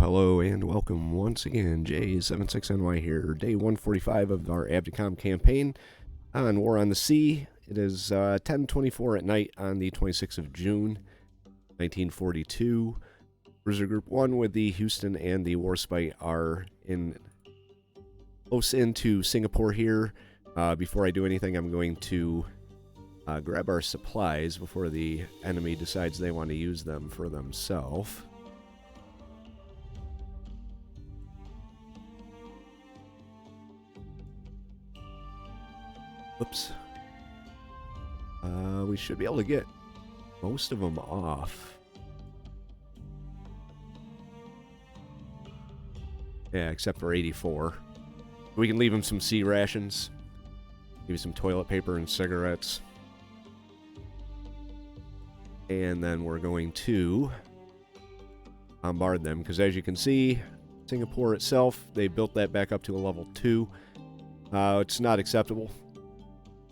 Hello, and welcome once again. J76NY here. Day 145 of our ABDACOM campaign on War on the Sea. It is 10:24 at night on the 26th of June, 1942. Cruiser Group 1 with the Houston and the Warspite are close into Singapore here. Before I do anything, I'm going to grab our supplies before the enemy decides they want to use them for themselves. Oops. We should be able to get most of them off. Yeah, except for 84. We can leave him some sea rations. Give you some toilet paper and cigarettes. And then we're going to bombard them, because as you can see, Singapore itself, they built that back up to a level 2. It's not acceptable.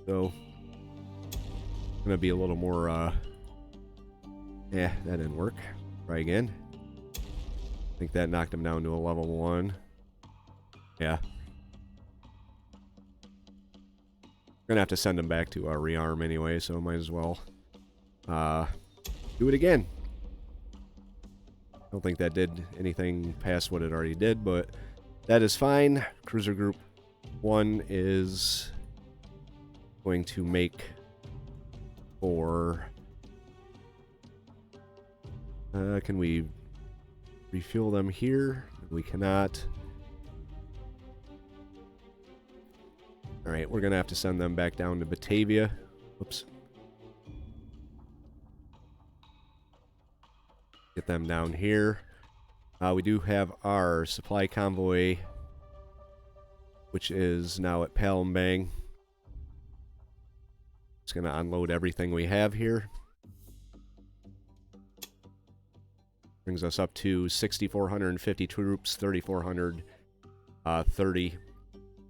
So, it's going to be a little more, yeah, that didn't work. Try again. I think that knocked him down to a level 1. Yeah. We're going to have to send him back to rearm anyway, so might as well do it again. I don't think that did anything past what it already did, but that is fine. Cruiser Group 1 is going to make for... can we refuel them here? We cannot. Alright, we're going to have to send them back down to Batavia. Oops. Get them down here. We do have our supply convoy, which is now at Palembang. It's going to unload everything we have here. Brings us up to 6,450 troops, 3,430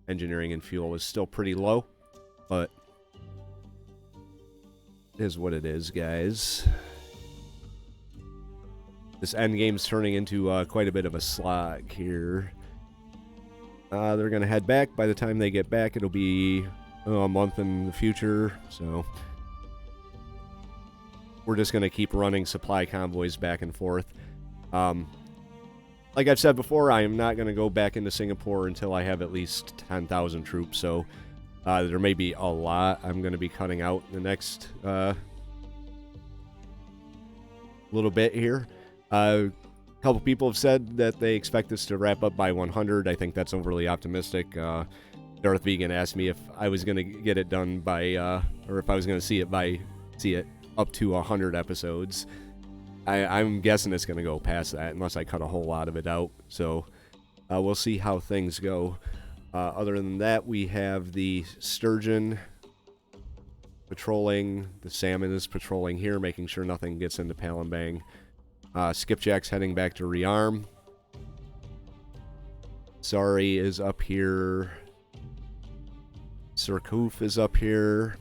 engineering and fuel. Is still pretty low, but it is what it is, guys. This endgame's turning into quite a bit of a slog here. They're going to head back. By the time they get back, it'll be a month in the future, so we're just going to keep running supply convoys back and forth. Like I've said before, I am not going to go back into Singapore until I have at least 10,000 troops, so there may be a lot I'm going to be cutting out in the next little bit here. A couple people have said that they expect this to wrap up by 100. I think that's overly optimistic. Darth Vegan asked me if I was going to get it done by, or if I was going to see it up to 100 episodes. I'm guessing it's going to go past that unless I cut a whole lot of it out. So we'll see how things go. Other than that, we have the Sturgeon patrolling. The Salmon is patrolling here, making sure nothing gets into Palembang. Skipjack's heading back to rearm. Zari is up here. Surcouf is up here.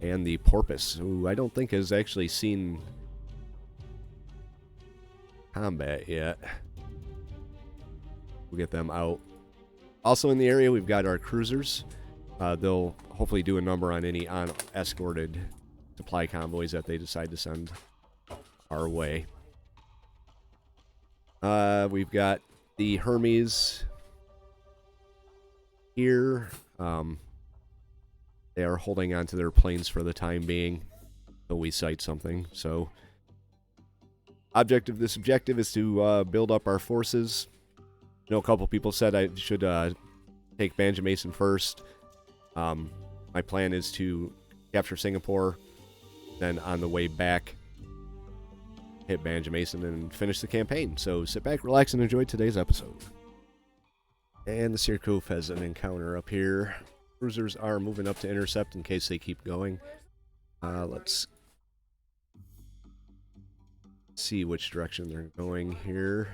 And the Porpoise, who I don't think has actually seen combat yet. We'll get them out. Also in the area, we've got our cruisers. They'll hopefully do a number on any unescorted supply convoys that they decide to send our way. We've got the Hermes here. They are holding on to their planes for the time being until we sight something. So, this objective is to build up our forces. I know a couple people said I should take Banjarmasin first. My plan is to capture Singapore, then on the way back, hit Banjarmasin and finish the campaign. So sit back, relax, and enjoy today's episode. And the Surcouf has an encounter up here. Cruisers are moving up to intercept in case they keep going. Let's see which direction they're going here.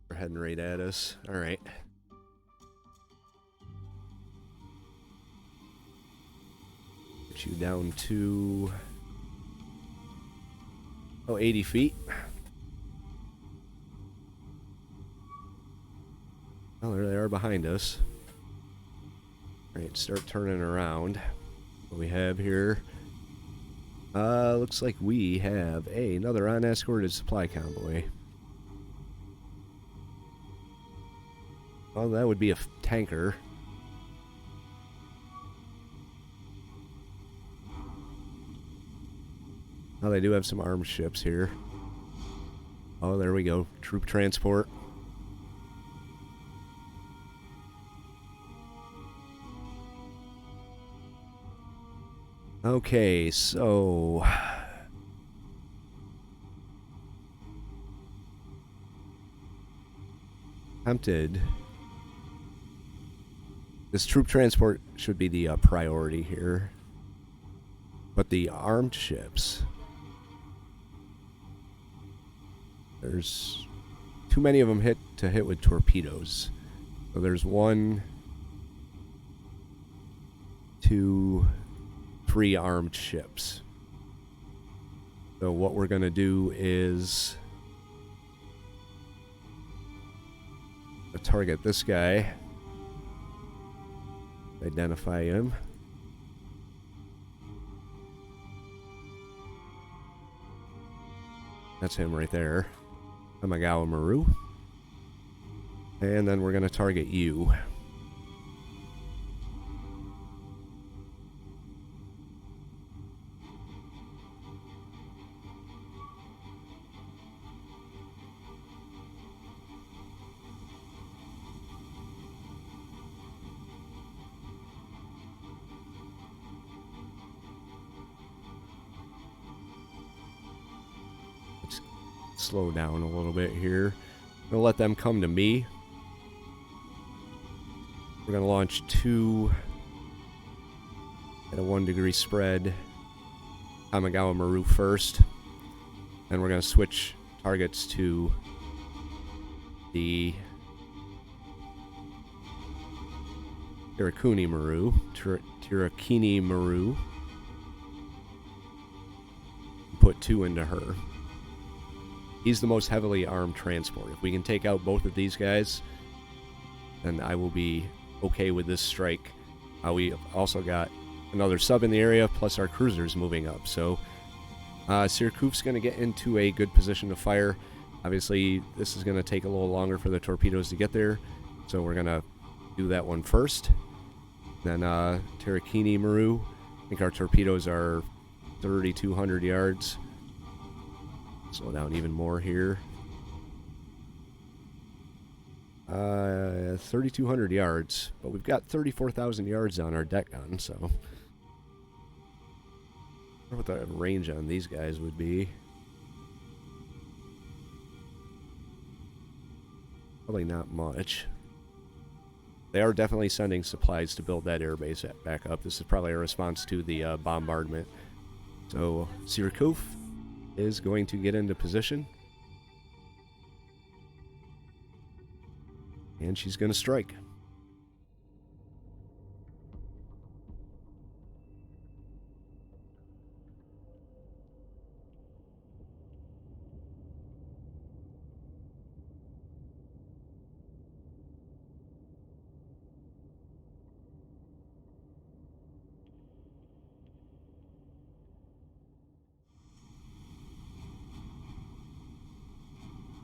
They're heading right at us. Alright. Put you down to Oh, 80 feet. Oh, there they are behind us. Alright, start turning around. What we have here. Looks like we have another unescorted supply convoy. Well, that would be a tanker. Oh, they do have some armed ships here. Oh, there we go. Troop transport. Okay, so... tempted. This troop transport should be the priority here. But the armed ships... there's too many of them to hit with torpedoes. So there's 1, 2, 3 armed ships. So what we're going to do is target this guy. Identify him. That's him right there. Amagawa Maru. And then we're going to target you. Slow down a little bit here. I'm gonna let them come to me. We're gonna launch 2 at a 1 degree spread. Amagawa Maru first. Then we're gonna switch targets to the Tirakuni Maru. Put 2 into her. He's the most heavily armed transport. If we can take out both of these guys, then I will be okay with this strike. We also got another sub in the area, plus our cruisers moving up. So Sirkuf's going to get into a good position to fire. Obviously, this is going to take a little longer for the torpedoes to get there. So we're going to do that one first. Then Tirakuni Maru. I think our torpedoes are 3,200 yards. Slow down even more here. 3,200 yards, but we've got 34,000 yards on our deck gun, so... I wonder what the range on these guys would be. Probably not much. They are definitely sending supplies to build that airbase back up. This is probably a response to the bombardment. So, Sirkuf is going to get into position. And she's going to strike.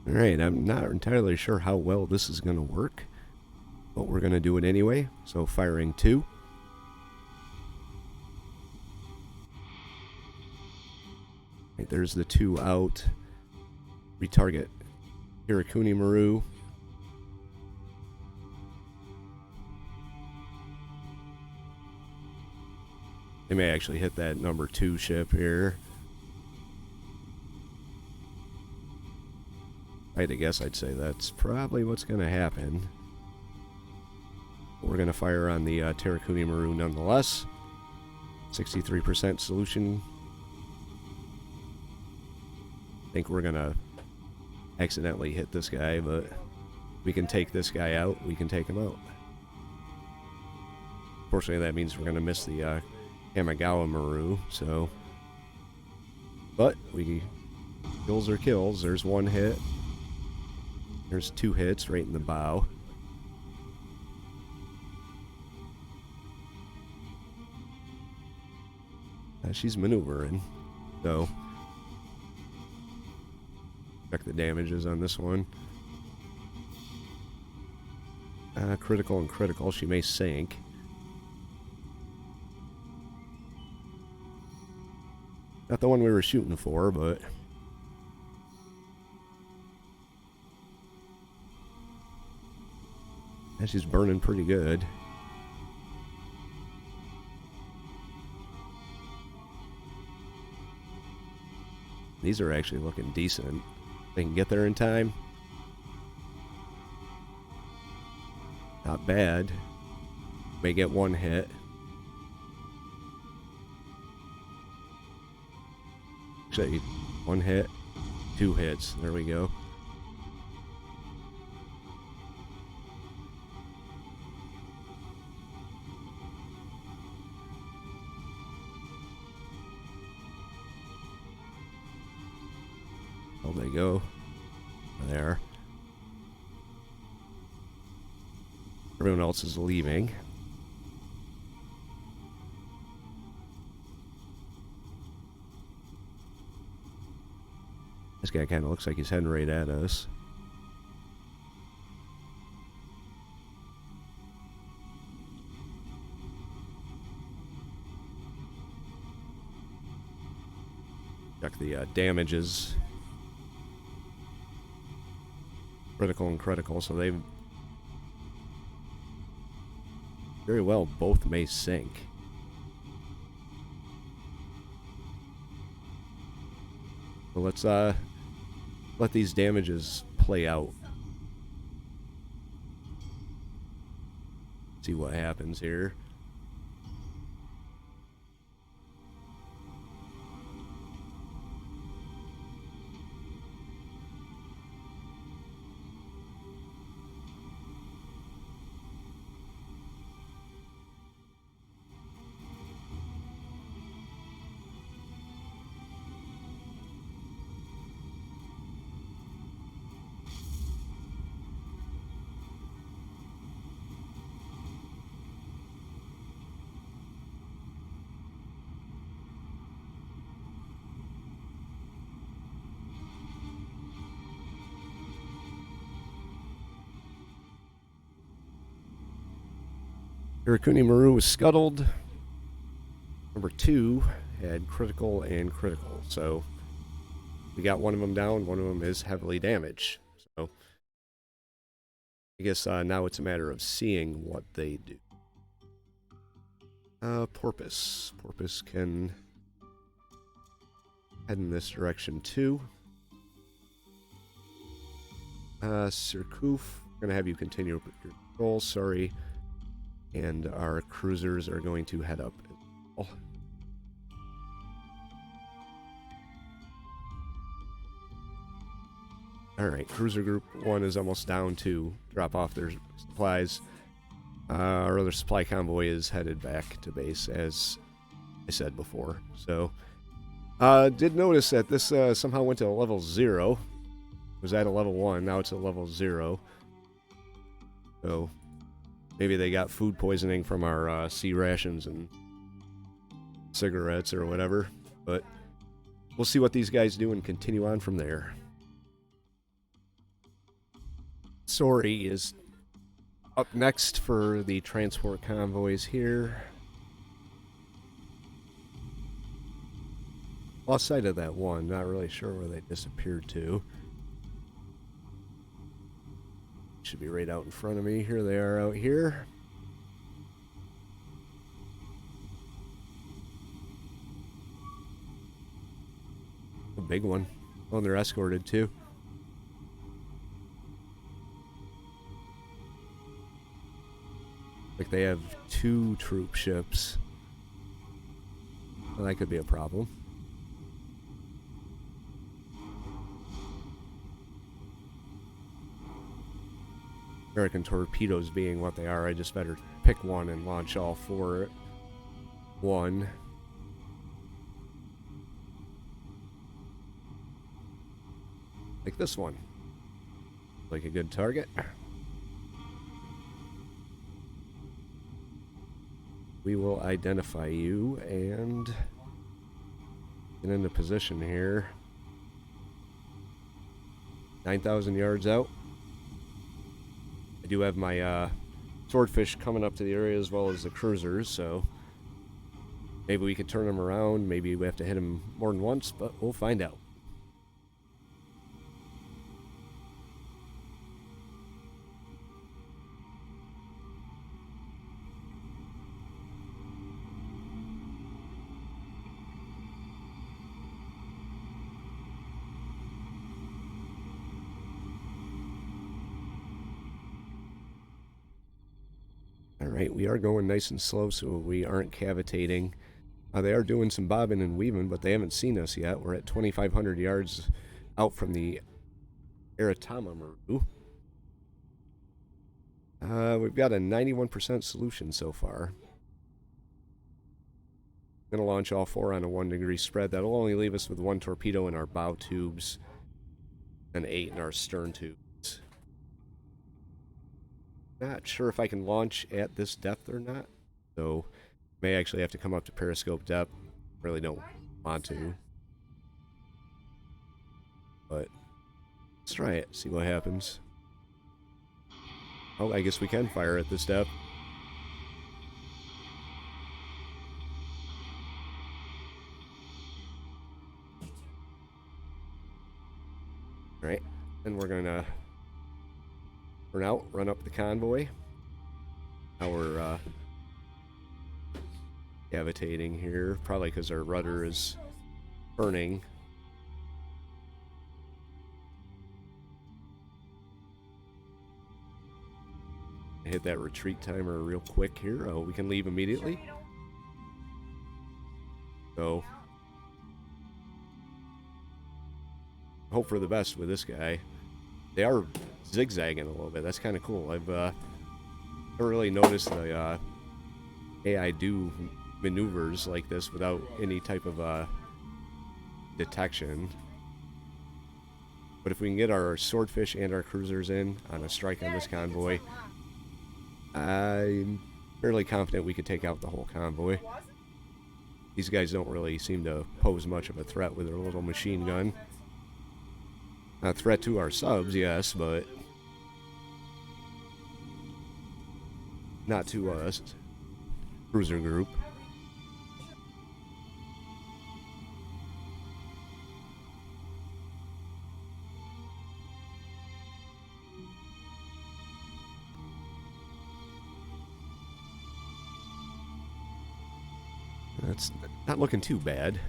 Alright, I'm not entirely sure how well this is going to work, but we're going to do it anyway. So firing 2. Right, there's the 2 out. Retarget Tirakuni Maru. They may actually hit that number 2 ship here. I guess I'd say that's probably what's going to happen. We're going to fire on the Tirakuni Maru nonetheless. 63% solution. I think we're going to accidentally hit this guy, but we can take this guy out. We can take him out. Unfortunately, that means we're going to miss the Amagawa Maru, so... But we Kills or kills. There's one hit. There's 2 hits right in the bow. She's maneuvering. So, check the damages on this one. Critical and critical. She may sink. Not the one we were shooting for, but... and she's burning pretty good. These are actually looking decent. They can get there in time. Not bad. May get 1 hit. Actually, 1 hit, 2 hits. There we go. Oh, they go. There. Everyone else is leaving. This guy kind of looks like he's heading right at us. Check the damages. Critical and critical, so they very well both may sink. So let's let these damages play out. See what happens here. Irakuni Maru was scuttled. Number 2 had critical and critical. So we got one of them down. One of them is heavily damaged. So I guess now it's a matter of seeing what they do. Porpoise. Porpoise can head in this direction too. Surcouf, going to have you continue with your patrol. Sorry. And our cruisers are going to head up as well. Alright, cruiser group 1 is almost down to drop off their supplies. Our other supply convoy is headed back to base, as I said before. So, did notice that this somehow went to a level 0. It was at a level 1, now it's a level 0. So, maybe they got food poisoning from our sea rations and cigarettes or whatever. But we'll see what these guys do and continue on from there. Sorry is up next for the transport convoys here. Lost sight of that one. Not really sure where they disappeared to. Should be right out in front of me. Here they are out here. A big one. Oh, and they're escorted too. Like they have 2 troop ships. Well, that could be a problem. American torpedoes being what they are, I just better pick one and launch all 4 at 1. Like this one. Like a good target. We will identify you and get into position here. 9,000 yards out. I do have my Swordfish coming up to the area as well as the cruisers, so maybe we could turn them around. Maybe we have to hit them more than once, but we'll find out. Alright, we are going nice and slow so we aren't cavitating. They are doing some bobbing and weaving, but they haven't seen us yet. We're at 2,500 yards out from the Aratamaru. We've got a 91% solution so far. I'm going to launch all 4 on a 1-degree spread. That'll only leave us with 1 torpedo in our bow tubes and 8 in our stern tubes. Not sure if I can launch at this depth or not, so may actually have to come up to periscope depth. Really don't want to, but let's try it, see what happens. Oh, I guess we can fire at this depth. Alright, then we're gonna for now run up the convoy. Now we're cavitating here, probably because our rudder is burning. Hit that retreat timer real quick here. Oh, we can leave immediately. So hope for the best with this guy. They are zigzagging a little bit. That's kind of cool. I've never really noticed the AI do maneuvers like this without any type of detection. But if we can get our Swordfish and our cruisers in on a strike on this convoy, I'm fairly confident we could take out the whole convoy. These guys don't really seem to pose much of a threat with their little machine gun. A threat to our subs, yes, but not to us. Cruiser group. That's not looking too bad.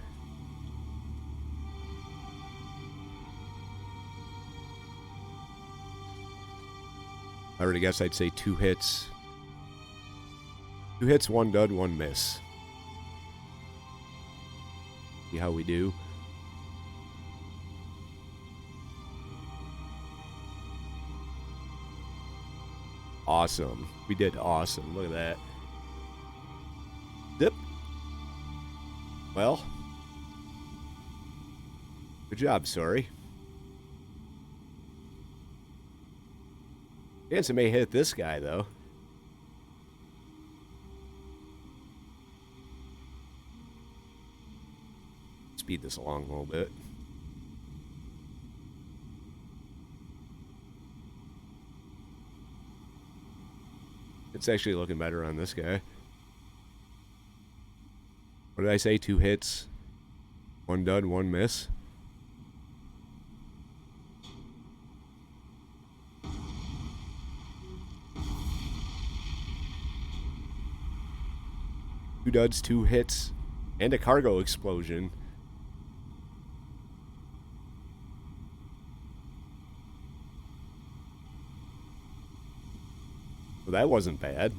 I already guess I'd say 2 hits. 2 hits, 1 dud, 1 miss. See how we do. Awesome. We did awesome. Look at that. Zip. Well. Good job, sorry. Chance it may hit this guy, though. Speed this along a little bit. It's actually looking better on this guy. What did I say? 2 hits, 1 dud, 1 miss. Two duds, 2 hits, and a cargo explosion. Well, that wasn't bad.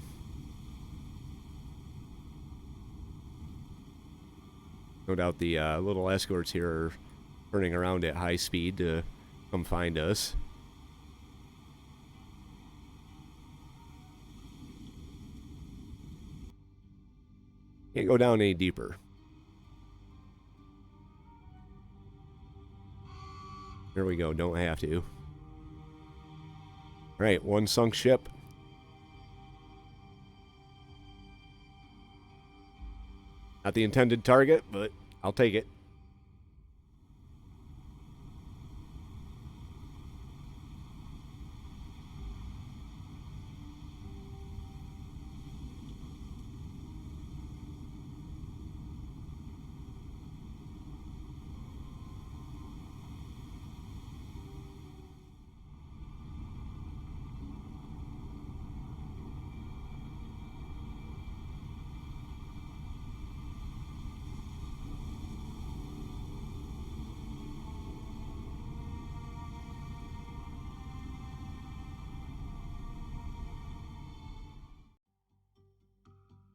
No doubt the little escorts here are turning around at high speed to come find us. Can't go down any deeper. There we go. Don't have to. Alright, one sunk ship. Not the intended target, but I'll take it.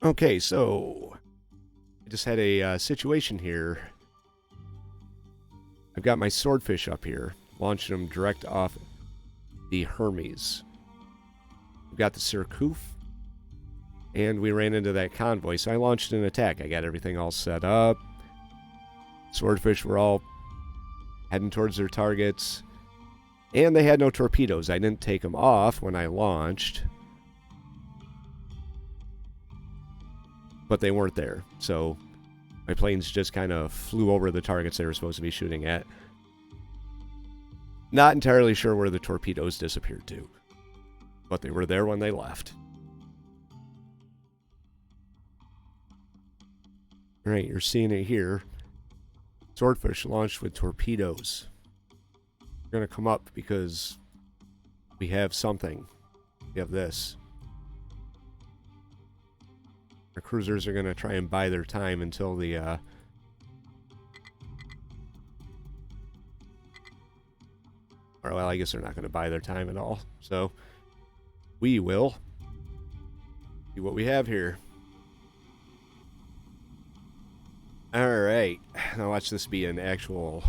Okay, so I just had a situation here. I've got my Swordfish up here, launching them direct off the Hermes. We've got the Surcouf, and we ran into that Convoy, so I launched an attack. I got everything all set up. Swordfish were all heading towards their targets, and they had no torpedoes. I didn't take them off when I launched, but they weren't there, so my planes just kind of flew over the targets they were supposed to be shooting at. Not entirely sure where the torpedoes disappeared to, but they were there when they left. Alright, you're seeing it here. Swordfish launched with torpedoes. We're going to come up because we have something. We have this. Our cruisers are going to try and buy their time until the or, well, I guess they're not going to buy their time at all. So we will see what we have here. Alright. Now watch this be an actual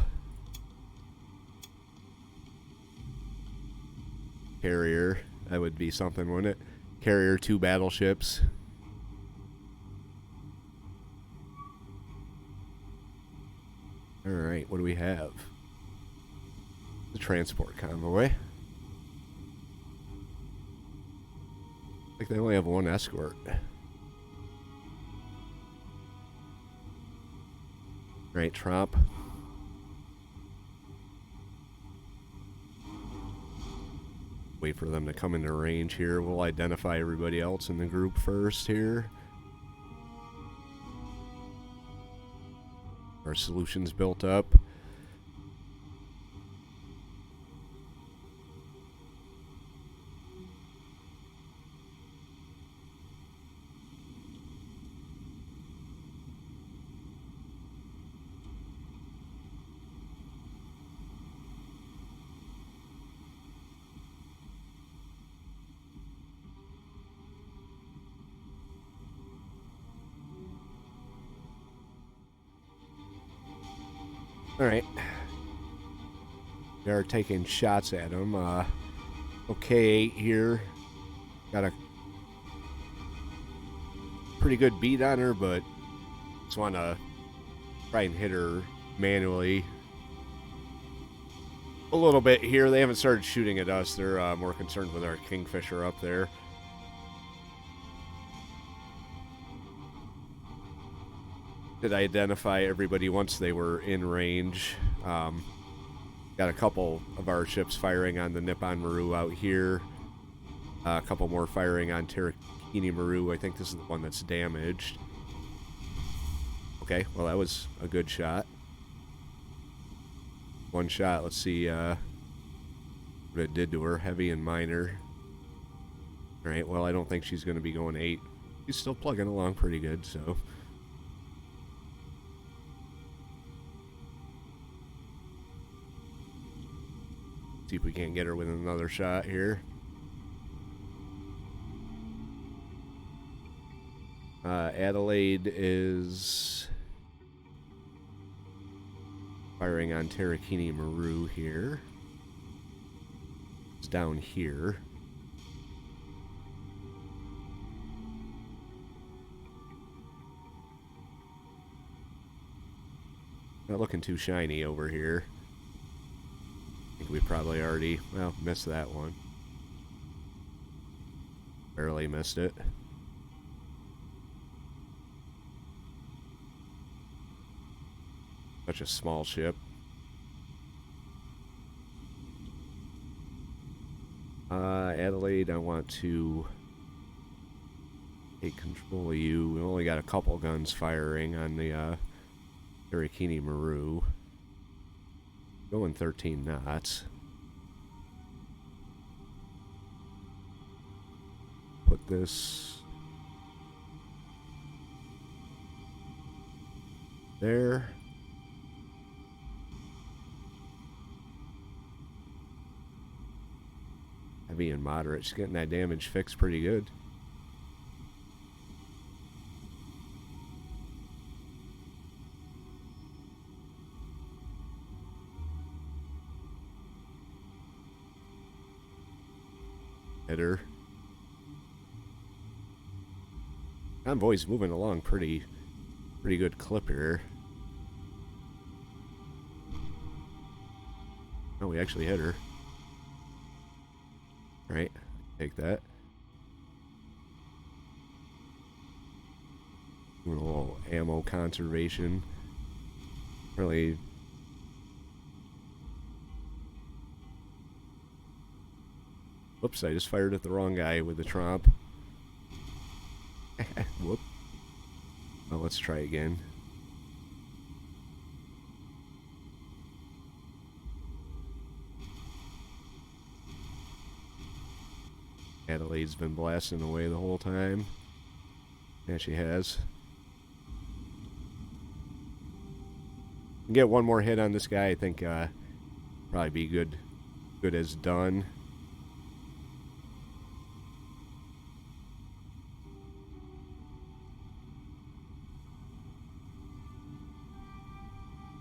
carrier. That would be something, wouldn't it? Carrier, 2 battleships. Alright, what do we have? The transport convoy. I think they only have 1 escort. Right, Tromp. Wait for them to come into range here. We'll identify everybody else in the group first here. Our solution's built up. Alright. We are taking shots at him. Okay, here. Got a pretty good beat on her, but just want to try and hit her manually a little bit here. They haven't started shooting at us. They're more concerned with our Kingfisher up there. Did identify everybody once they were in range. Got a couple of our ships firing on the Nippon Maru out here. A couple more firing on Terrakini Maru. I think this is the one that's damaged. Okay, well that was a good shot. One shot, let's see what it did to her. Heavy and minor. Alright, well I don't think she's going to be going 8. She's still plugging along pretty good, so... See if we can't get her with another shot here. Adelaide is firing on Terrakini Maru here. It's down here. Not looking too shiny over here. We probably already, well, missed that one. Barely missed it. Such a small ship. Adelaide, I want to take control of you. We only got a couple guns firing on the Tarakini Maru. Going 13 knots. Put this there. Heavy and moderate. She's getting that damage fixed pretty good. Header. Convoy's moving along pretty good clip here. Oh, we actually hit her. Right, take that. Doing a little ammo conservation. Really. Whoops, I just fired at the wrong guy with the tromp. Whoop. Well, let's try again. Adelaide's been blasting away the whole time. Yeah, she has. Get one more hit on this guy, I think probably be good as done.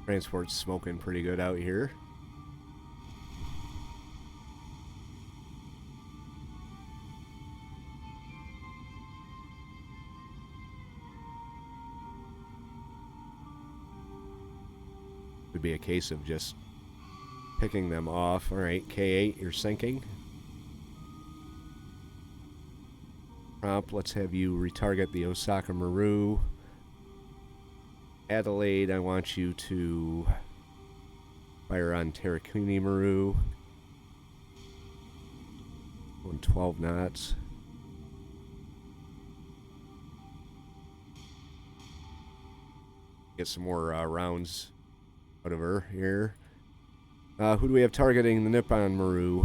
Transport's smoking pretty good out here. Would be a case of just picking them off. All right, K8, you're sinking. Prompt, let's have you retarget the Osaka Maru. Adelaide, I want you to fire on Tarakini Maru. Going 12 knots. Get some more rounds out of her here. Who do we have targeting the Nippon Maru?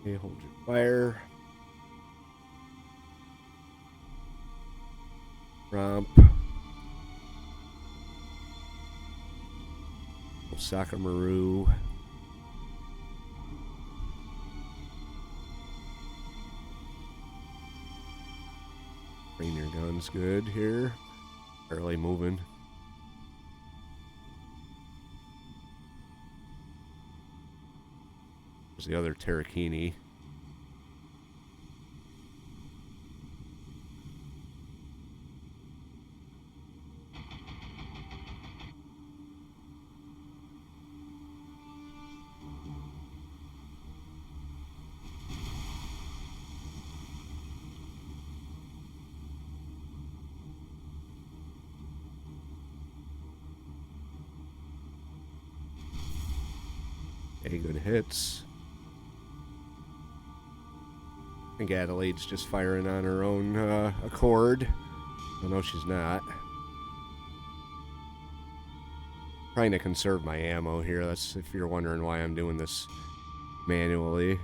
Okay, hold your fire. Romp. Osaka Maru. Train your guns good here. Barely moving. There's the other Tarakini. Okay, good hits. I think Adelaide's just firing on her own accord. Oh, no, she's not. Trying to conserve my ammo here. That's if you're wondering why I'm doing this manually.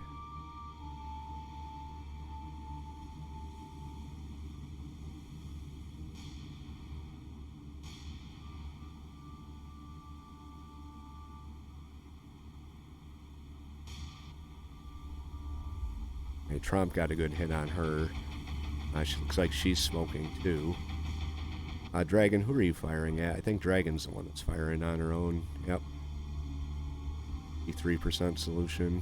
Okay, Trump got a good hit on her. She looks like she's smoking too. Dragon, who are you firing at? I think Dragon's the one that's firing on her own. Yep. 3% solution.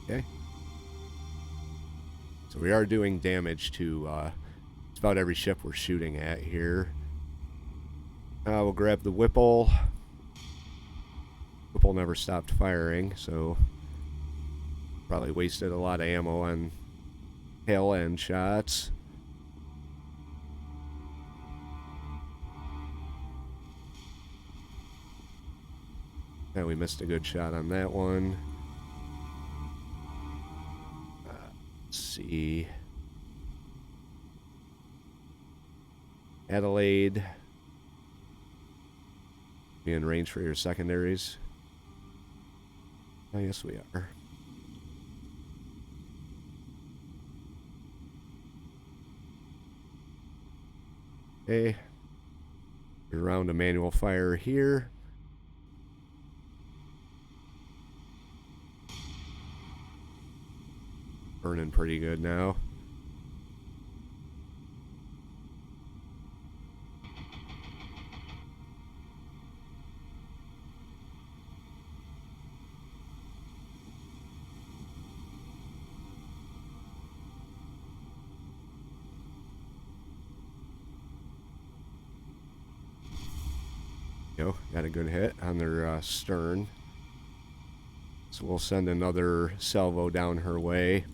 Okay. So we are doing damage to just about every ship we're shooting at here. We'll grab the Whipple. Whipple never stopped firing, so probably wasted a lot of ammo on tail end shots. And we missed a good shot on that one. Let's see. Adelaide. Be in range for your secondaries. Oh, yes, we are. Okay. Around a manual fire here. Burning pretty good now. Got a good hit on their stern. So we'll send another salvo down her way.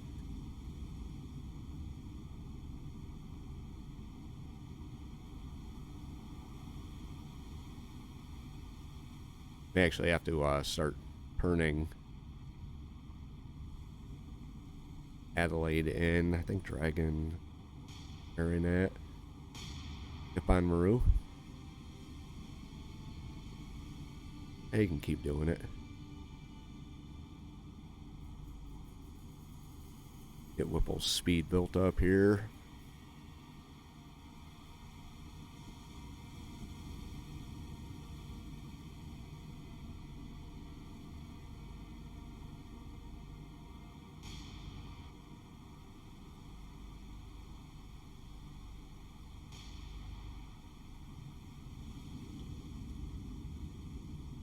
They actually have to start turning Adelaide in. I think Dragon carrying it. Up on Maru. Hey, you can keep doing it. Get Whipple's speed built up here.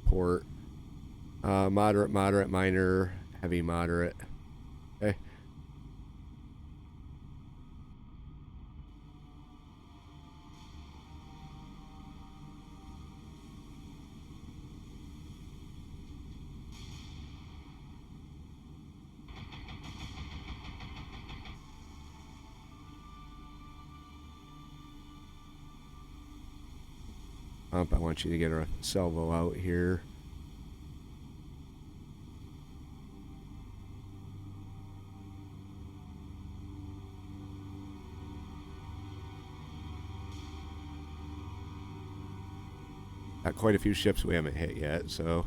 Port. Moderate, moderate, minor, heavy, moderate. Okay. I want you to get a salvo out here. Got quite a few ships we haven't hit yet, so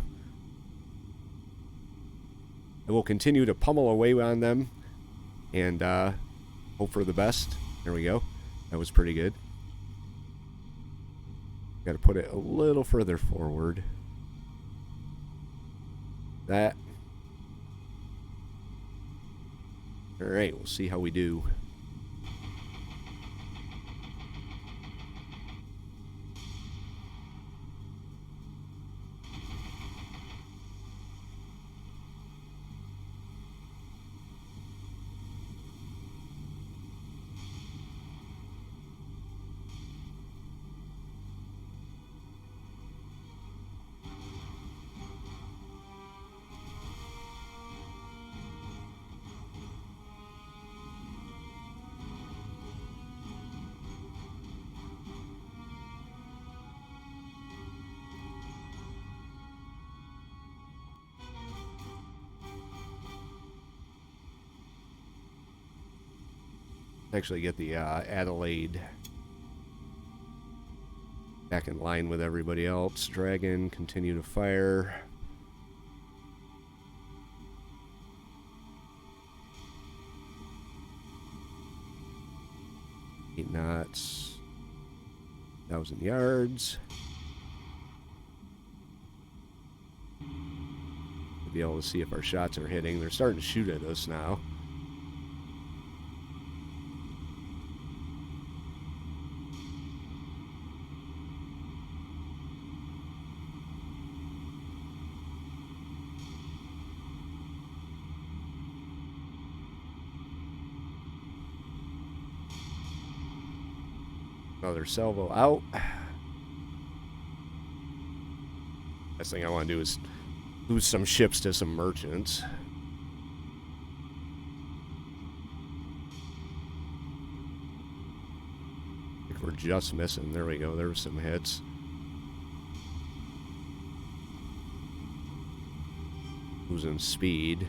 I will continue to pummel away on them and hope for the best. There we go. That was pretty good. Got to put it a little further forward. That. All right, we'll see how we do. Actually get the Adelaide back in line with everybody else. Dragon, continue to fire. Eight knots, 1,000 yards. be able to see if our shots are hitting. They're starting to shoot at us now. Another salvo out. Last thing I want to do is lose some ships to some merchants. I think we're just missing. There we go. There were some hits. Losing speed.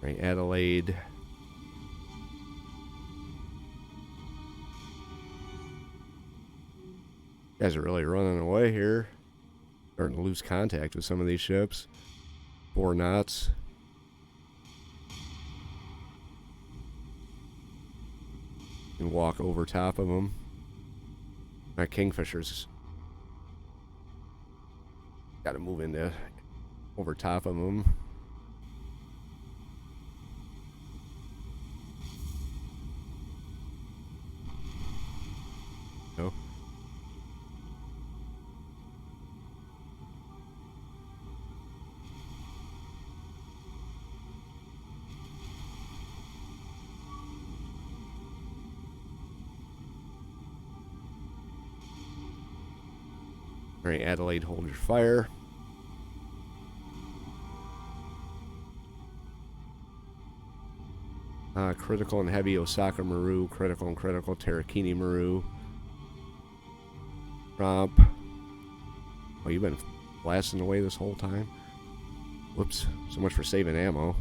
Right, Adelaide. You guys are really running away here. Starting to lose contact with some of these ships. 4 knots. And walk over top of them. My Kingfisher's got to move into over top of them. No. All right, Adelaide, hold your fire. Critical and heavy Osaka Maru, critical and critical Tarakini Maru. Tromp. Oh, you've been blasting away this whole time? Whoops. So much for saving ammo.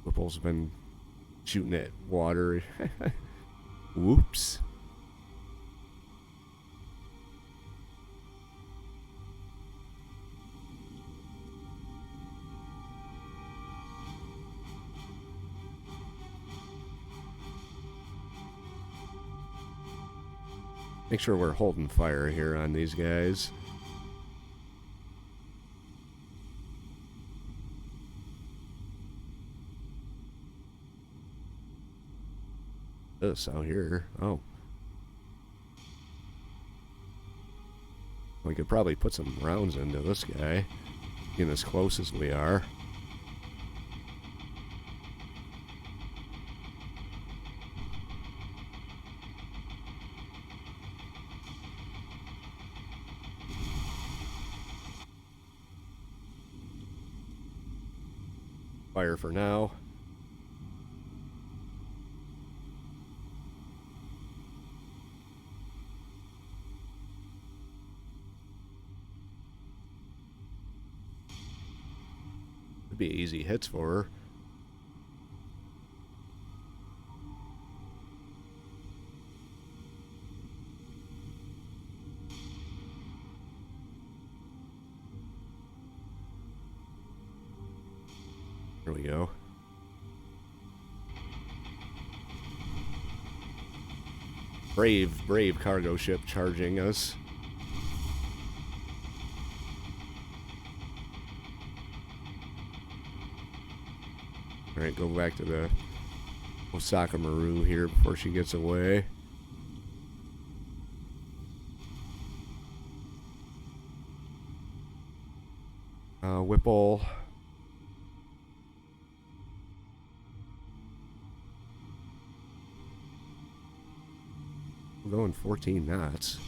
Whipple's been shooting at water. Whoops. Make sure we're holding fire here on these guys. This out here. Oh. We could probably put some rounds into this guy. Getting as close as we are. Fire for now. Be easy hits for her. There we go. Brave cargo ship charging us. Alright, go back to the Osaka Maru here before she gets away. Whipple. We're going 14 knots.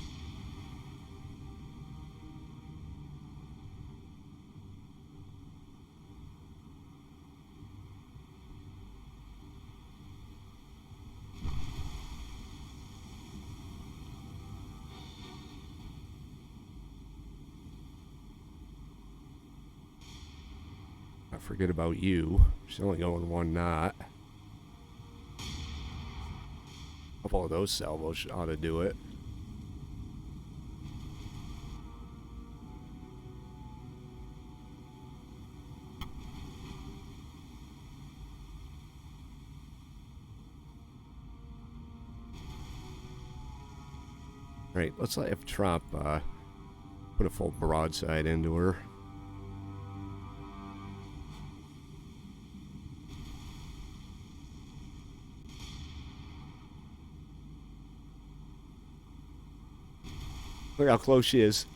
Forget about you. She's only going 1 knot. couple of those salvos ought to do it. Right, let's have Trump put a full broadside into her. Look how close she is.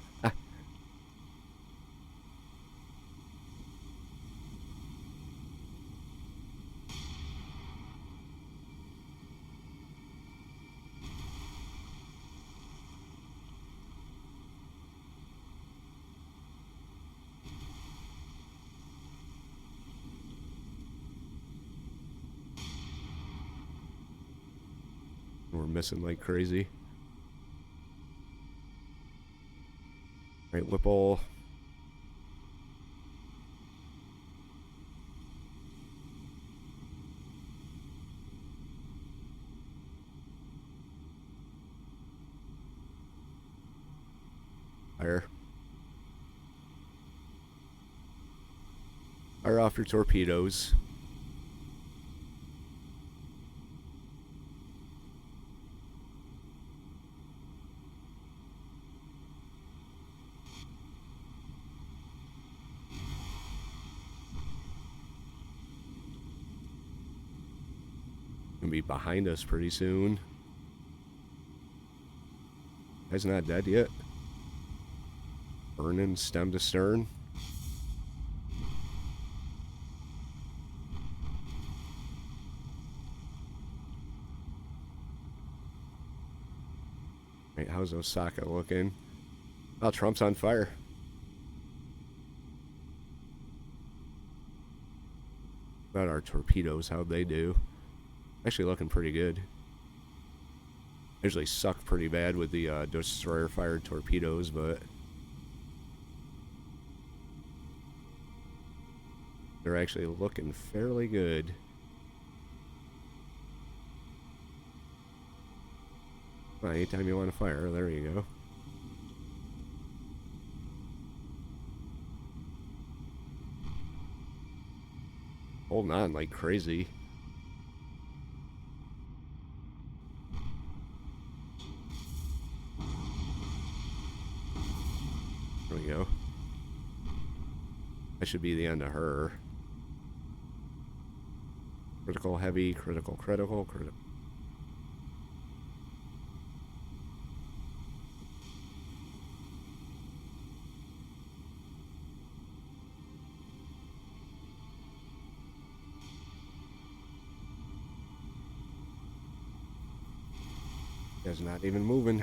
We're missing like crazy. Right, Whipple. Fire. Fire off your torpedoes. Gonna be behind us pretty soon. Guy's not dead yet. Burning stem to stern. Right, how's Osaka looking? Oh, Trump's on fire. About our torpedoes, how'd they do? Actually looking pretty good. Usually suck pretty bad with the destroyer-fired torpedoes, but they're actually looking fairly good. Well, anytime you want to fire, there you go. Holding on like crazy. There we go. That should be the end of her. Critical, heavy, critical, critical, critical. It's not even moving.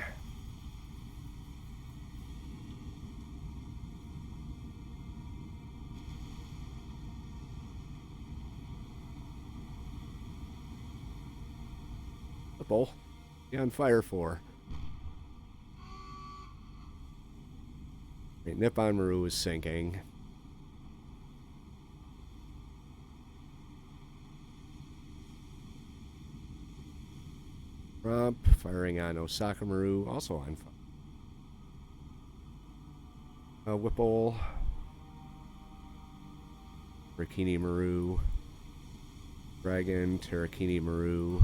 The bowl. You on fire for? Right, Nippon Maru is sinking. Trump firing on Osaka Maru, also on fire. Whipple. Tarakini Maru. Dragon, Tarakini Maru.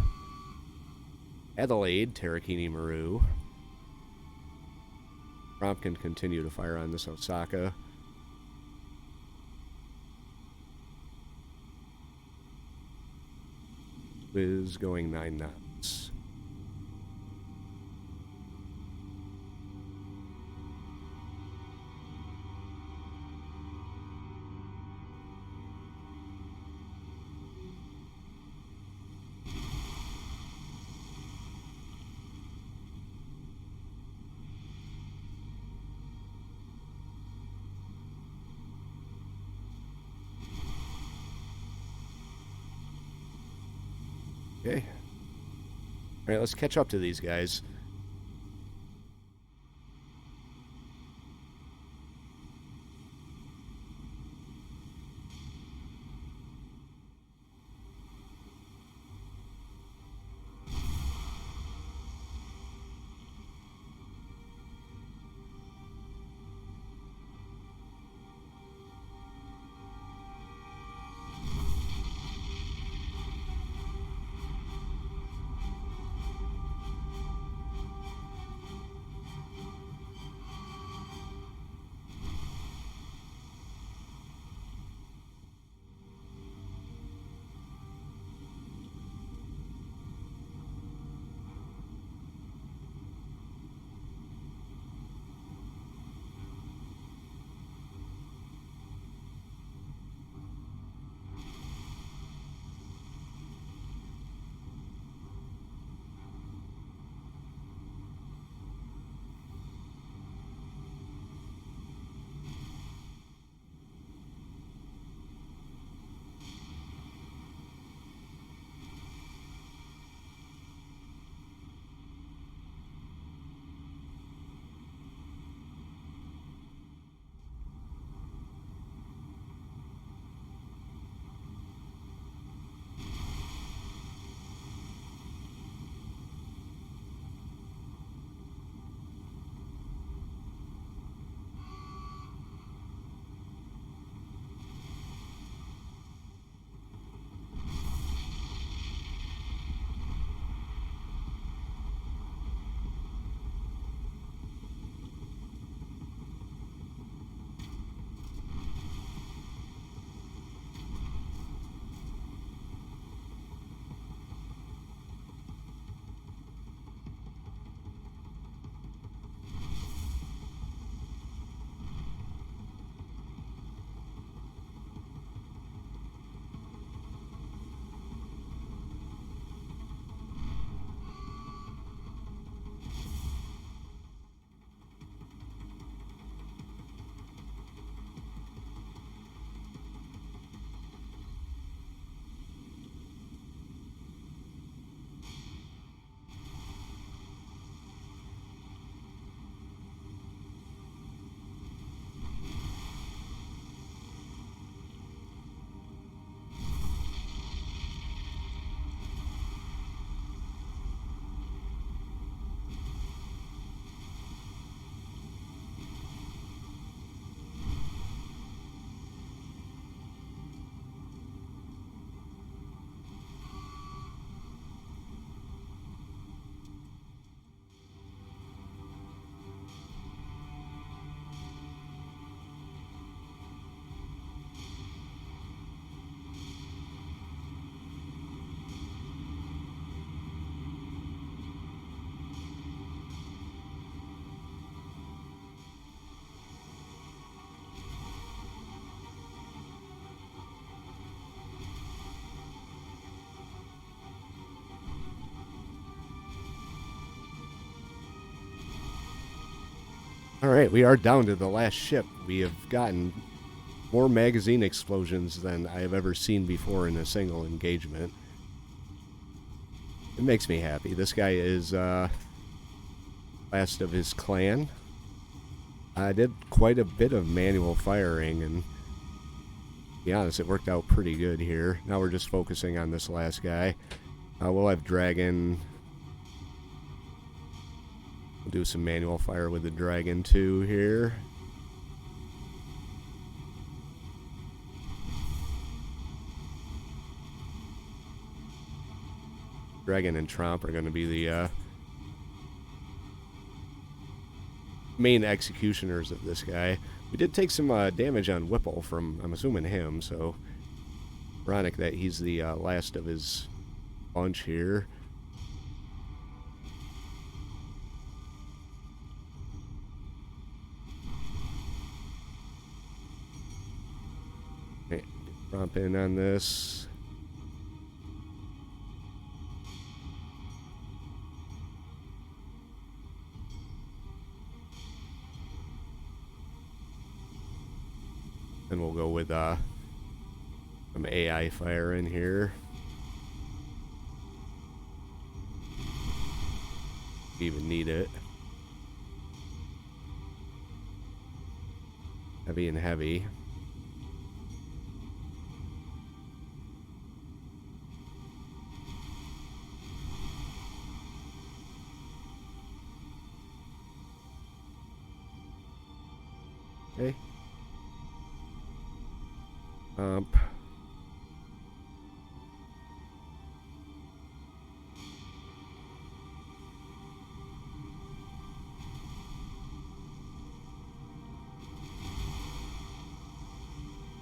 Adelaide, Tarakini Maru. Trump can continue to fire on this Osaka. Is going 9 knots. Okay. All right, let's catch up to these guys. Alright, we are down to the last ship. We have gotten more magazine explosions than I have ever seen before in a single engagement. It makes me happy. This guy is last of his clan. I did quite a bit of manual firing, and to be honest, it worked out pretty good here. Now we're just focusing on this last guy. We'll have Dragon. We'll do some manual fire with the Dragon too here. Dragon and Tromp are going to be the main executioners of this guy. We did take some damage on Whipple from, I'm assuming, him, so ironic that he's the last of his bunch here. Okay, Tromp in on this. And we'll go with some AI fire in here. Even need it. Heavy and heavy. Okay.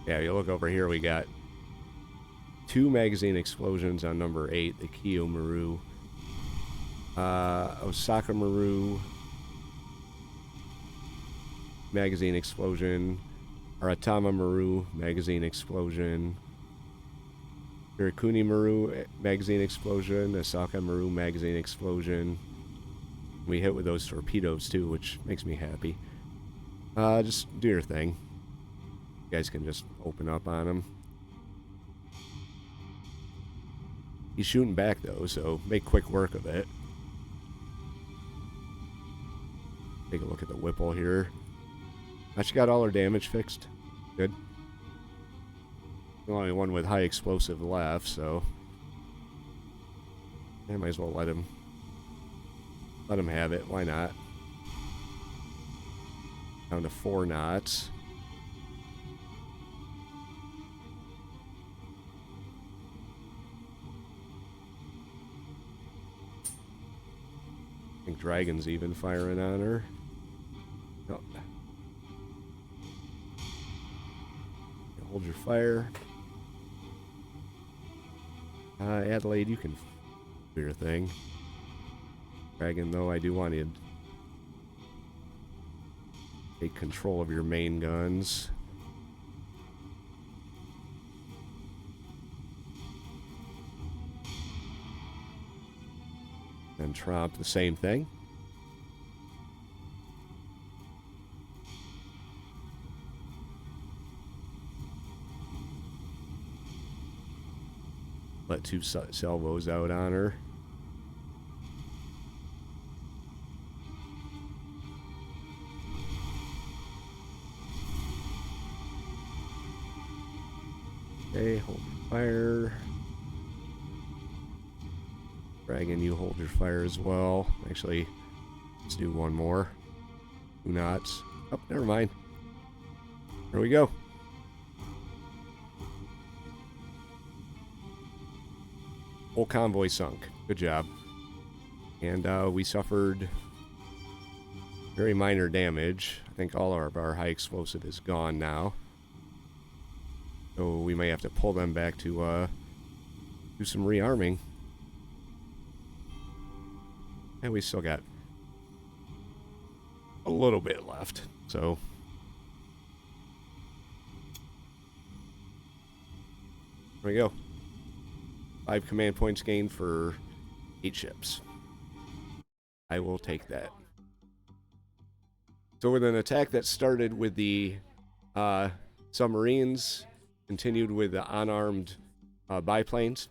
Yeah, you look over here, we got 2 magazine explosions on number 8, the Kiyomaru. Osaka Maru. Magazine explosion. Aratama Maru, magazine explosion. Hirakuni Maru, magazine explosion. Osaka Maru, magazine explosion. We hit with those torpedoes too, which makes me happy. Just do your thing. You guys can just open up on him. He's shooting back though, so make quick work of it. Take a look at the Whipple here. She got all her damage fixed. Good. The only one with high explosive left, so I might as well let him have it. Why not? Down to 4 knots. I think Dragon's even firing on her. Oh. Hold your fire. Adelaide, you can do your thing. Dragon, though, I do want you to take control of your main guns. And Tromp, the same thing. Let 2 salvos out on her. Okay, hold your fire. Dragon, you hold your fire as well. Actually, let's do one more. 2 knots. Oh, never mind. Here we go. Whole convoy sunk. Good job. And we suffered very minor damage. I think all of our high explosive is gone now. So we may have to pull them back to do some rearming. And we still got a little bit left. So there we go. 5 command points gained for 8 ships. I will take that. So with an attack that started with the submarines, continued with the unarmed biplanes,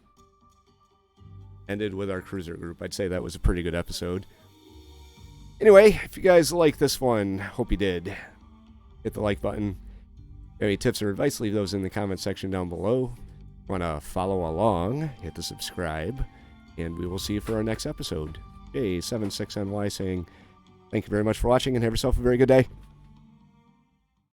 ended with our cruiser group. I'd say that was a pretty good episode. Anyway, if you guys like this one, hope you did, hit the like button. Any tips or advice, leave those in the comment section down below. Want to follow along, hit the subscribe, and we will see you for our next episode. J76NY saying thank you very much for watching and have yourself a very good day.